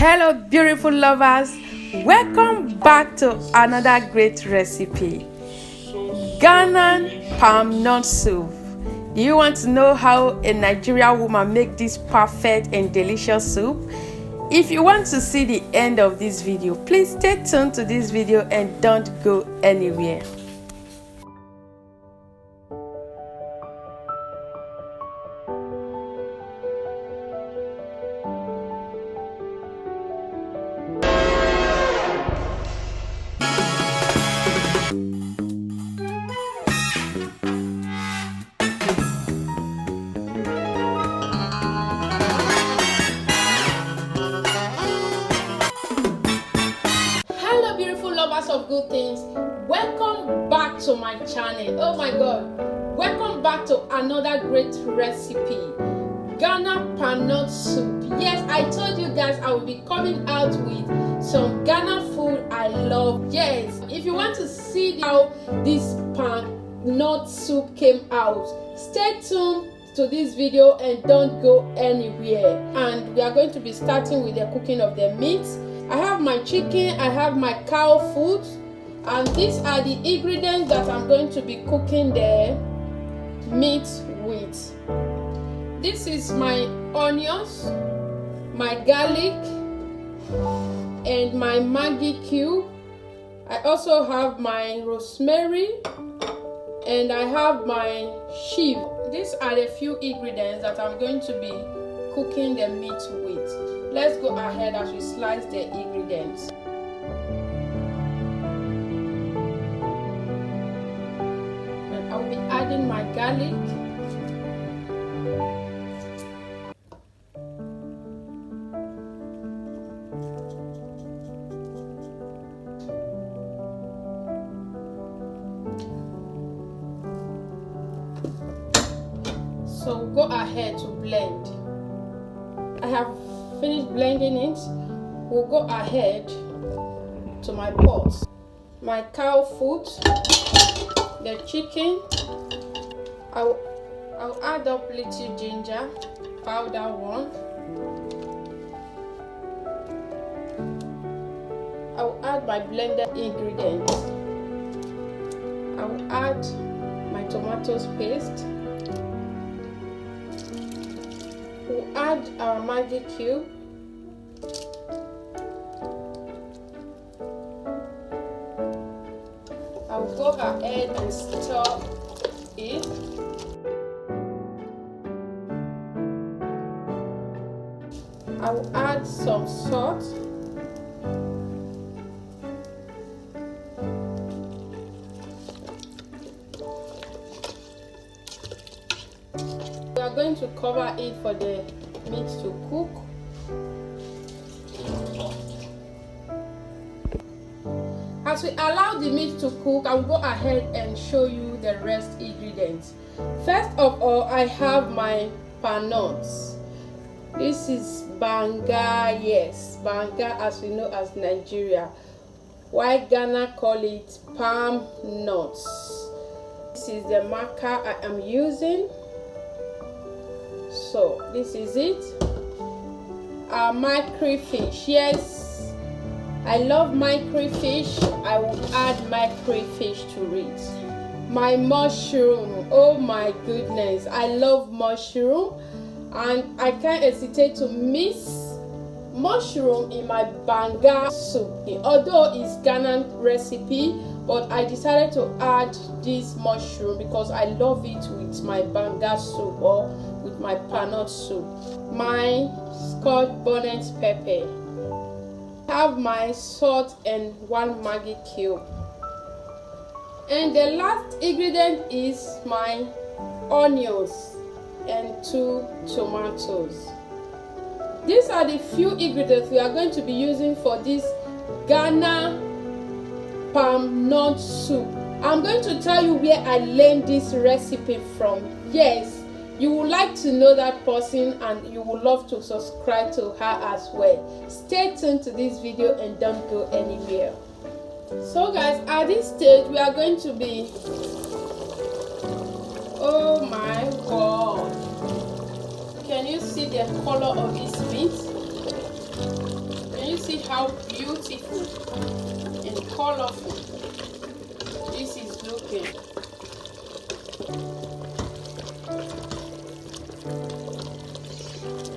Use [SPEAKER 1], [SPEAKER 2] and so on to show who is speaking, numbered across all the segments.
[SPEAKER 1] Hello beautiful lovers, welcome back to another great recipe, Ghanaian palm nut soup. Do you want to know how a Nigerian woman make this perfect and delicious soup? If you want to see the end of this video, please stay tuned to this video and don't go anywhere. Lovers of good things, welcome back to my channel. Oh my god, welcome back to another great recipe, Ghana palm nut soup. Yes, I told you guys I will be coming out with some Ghana food I love. Yes, if you want to see how this palm nut soup came out, stay tuned to this video and don't go anywhere. And we are going to be starting with the cooking of the meat. I have my chicken, I have my cow food, and these are the ingredients that I'm going to be cooking the meat with. This is my onions, my garlic, and my Maggi cube. I also have my rosemary, and I have my sheep. These are the few ingredients that I'm going to be cooking the meat with. Let's go ahead as we slice the ingredients. And I'll be adding my garlic. So go ahead to blend. I have finished blending it. We'll go ahead to my pot. My cow food, the chicken. I'll add up little ginger powder one. I'll add my blended ingredients. I'll add my tomatoes paste. We'll add our Maggi cube. I will go ahead and stir it. I will add some salt. We are going to cover it for the meat to cook. As we allow the meat to cook, I will go ahead and show you the rest ingredients. First of all, I have my palm nuts. This is banga, yes, banga as we know as Nigeria. Why Ghana call it palm nuts. This is the marker I am using. So this is it. My crayfish, yes, I love my crayfish. I will add my crayfish to it. My mushroom, oh my goodness, I love mushroom, and I can't hesitate to mix mushroom in my banga soup. Although it's Ghanaian recipe, but I decided to add this mushroom because I love it with my banga soup or with my palm nut soup. My scotch bonnet pepper. I have my salt and one Maggi cube. And the last ingredient is my onions and 2 tomatoes. These are the few ingredients we are going to be using for this Ghana palm nut soup. I'm going to tell you where I learned this recipe from. Yes, you would like to know that person and you would love to subscribe to her as well. Stay tuned to this video and don't go anywhere. So guys, at this stage we are going to be, oh my god, can you see the color of this meat? Can how beautiful and colorful this is looking.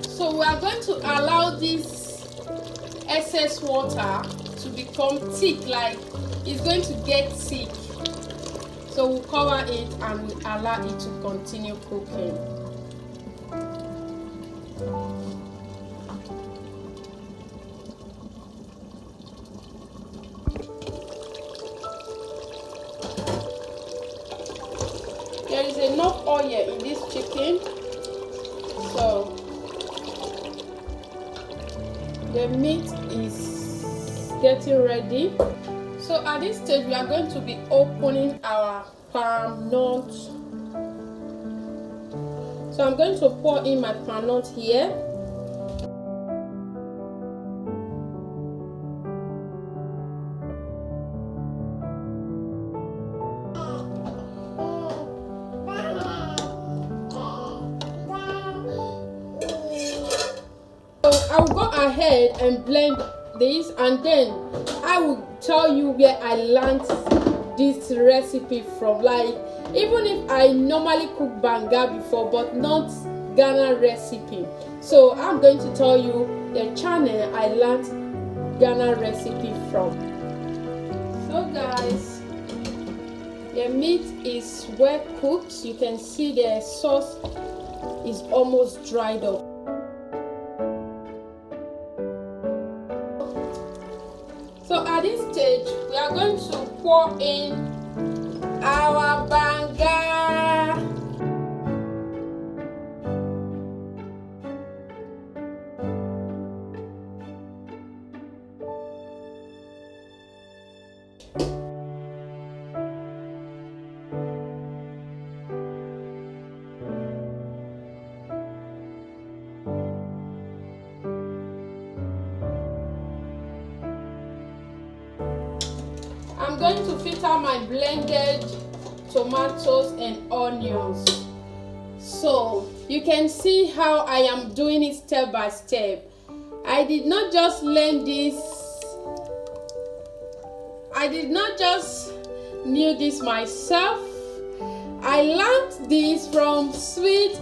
[SPEAKER 1] So we are going to allow this excess water to become thick, like it's going to get thick. So we'll cover it and we'll allow it to continue cooking. There is enough oil in this chicken, so the meat is getting ready. So at this stage we are going to be opening our palm nut. So I'm going to pour in my palm nut here. I will go ahead and blend this, and then I will tell you where I learned this recipe from. Like, even if I normally cook banga before, but not Ghana recipe, so I'm going to tell you the channel I learned Ghana recipe from. So guys, the meat is well cooked. You can see the sauce is almost dried up. So at this stage, we are going to pour in our banga. I'm going to filter my blended tomatoes and onions. So you can see how I am doing it step by step. I did not just learn this, I did not just knew this myself. I learned this from Sweethome.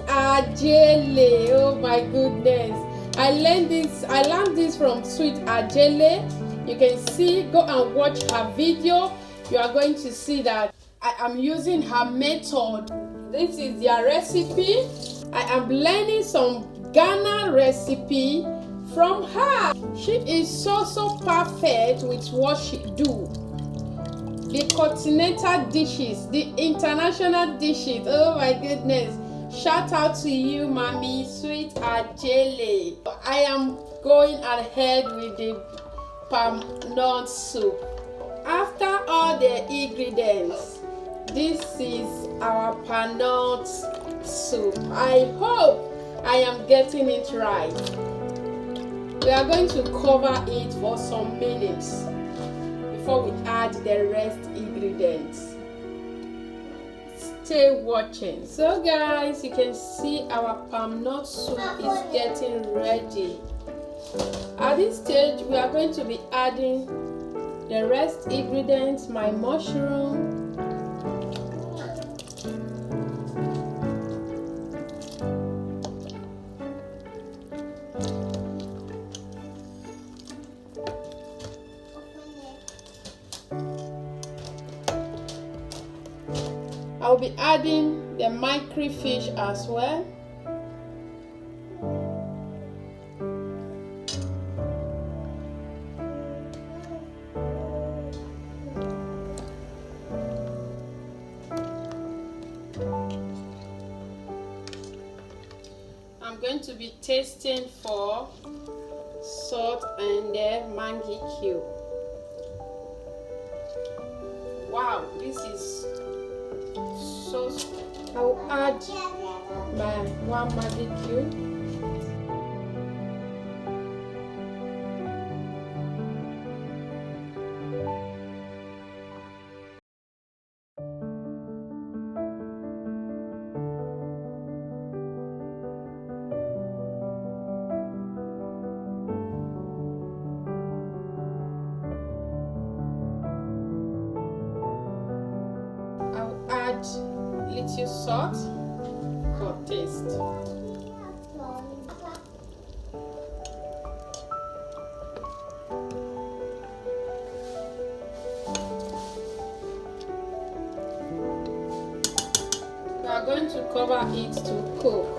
[SPEAKER 1] Oh my goodness. I learned this from Sweethome. You can see, go and watch her video. You are going to see that I am using her method. This is their recipe. I am learning some Ghana recipe from her. She is so perfect with what she do. The continental dishes, the international dishes. Oh my goodness. Shout out to you, mommy, Sweethome. I am going ahead with the palm nut soup. After all the ingredients, this is our palm nut soup. I hope I am getting it right. We are going to cover it for some minutes before we add the rest ingredients. Stay watching. So guys, you can see our palm nut soup is getting ready. At this stage, we are going to be adding the rest ingredients, my mushroom, I'll be adding the microfish as well. I'm going to be tasting for salt and the mangi cube. Wow, this is so. I will add my one mangi cube. add little salt for taste. We are going to cover it to cook.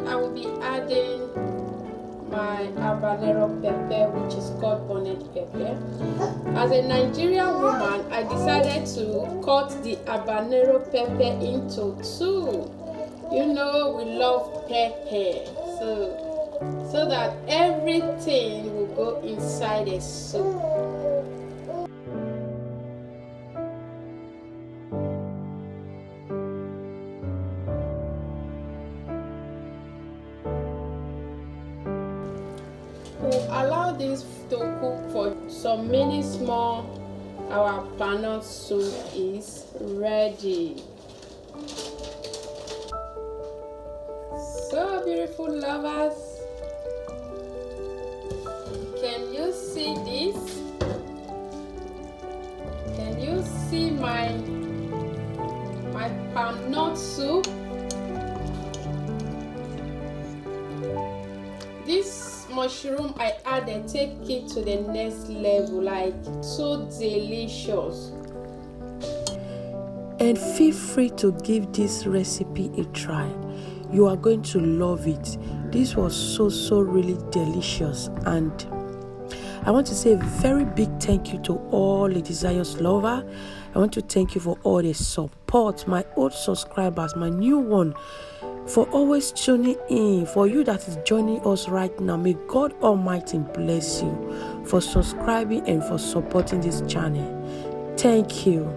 [SPEAKER 1] I will be adding my habanero pepper, which is called bonnet pepper. As a Nigerian woman, I decided to cut the habanero pepper into two. You know, we love pepper, so that everything will go inside a soup. We'll allow this to cook for some minutes more. Our panot soup is ready. So beautiful, lovers. Can you see this? Can you see my panot soup? This mushroom I added take it to the next level, like so delicious.
[SPEAKER 2] And feel free to give this recipe a try. You are going to love it. This was so really delicious, and I want to say a very big thank you to all Ladysion's lovers. I want to thank you for all the support, my old subscribers, my new one, for always tuning in. For you that is joining us right now, may God Almighty bless you for subscribing and for supporting this channel. Thank you.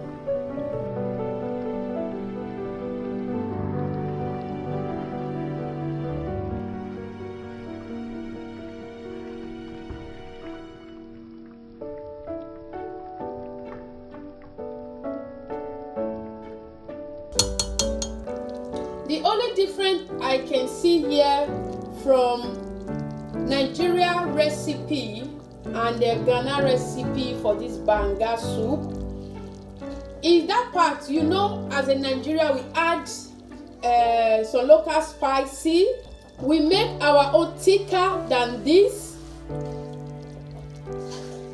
[SPEAKER 1] The only difference I can see here from Nigeria recipe and the Ghana recipe for this banga soup is that part, you know, as a Nigeria we add some local spicy. We make our own thicker than this.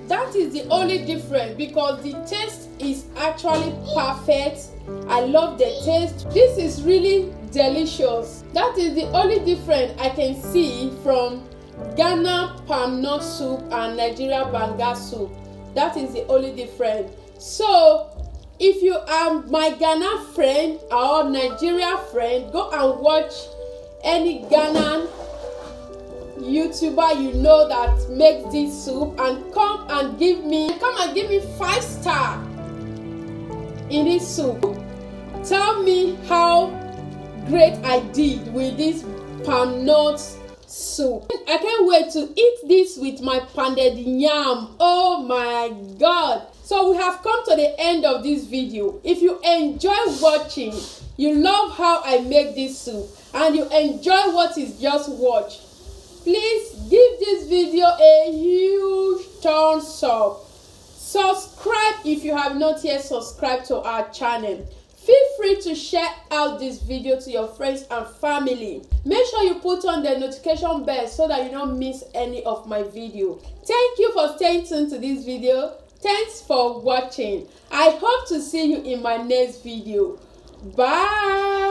[SPEAKER 1] That is the only difference, because the taste is actually perfect. I love the taste. This is really delicious. That is the only difference I can see from Ghana panot soup and Nigeria banga soup. That is the only difference. So if you are my Ghana friend or Nigeria friend, go and watch any Ghanaian YouTuber you know that makes this soup, and come and give me 5-star in this soup. Tell me how great I did with this panot soup. I can't wait to eat this with my pounded yam. Oh my God. So we have come to the end of this video. If you enjoy watching, you love how I make this soup, and you enjoy what is just watched, please give this video a huge thumbs up. Subscribe if you have not yet subscribed to our channel. Feel free to share out this video to your friends and family. Make sure you put on the notification bell so that you don't miss any of my video. Thank you for staying tuned to this video. Thanks for watching. I hope to see you in my next video. Bye.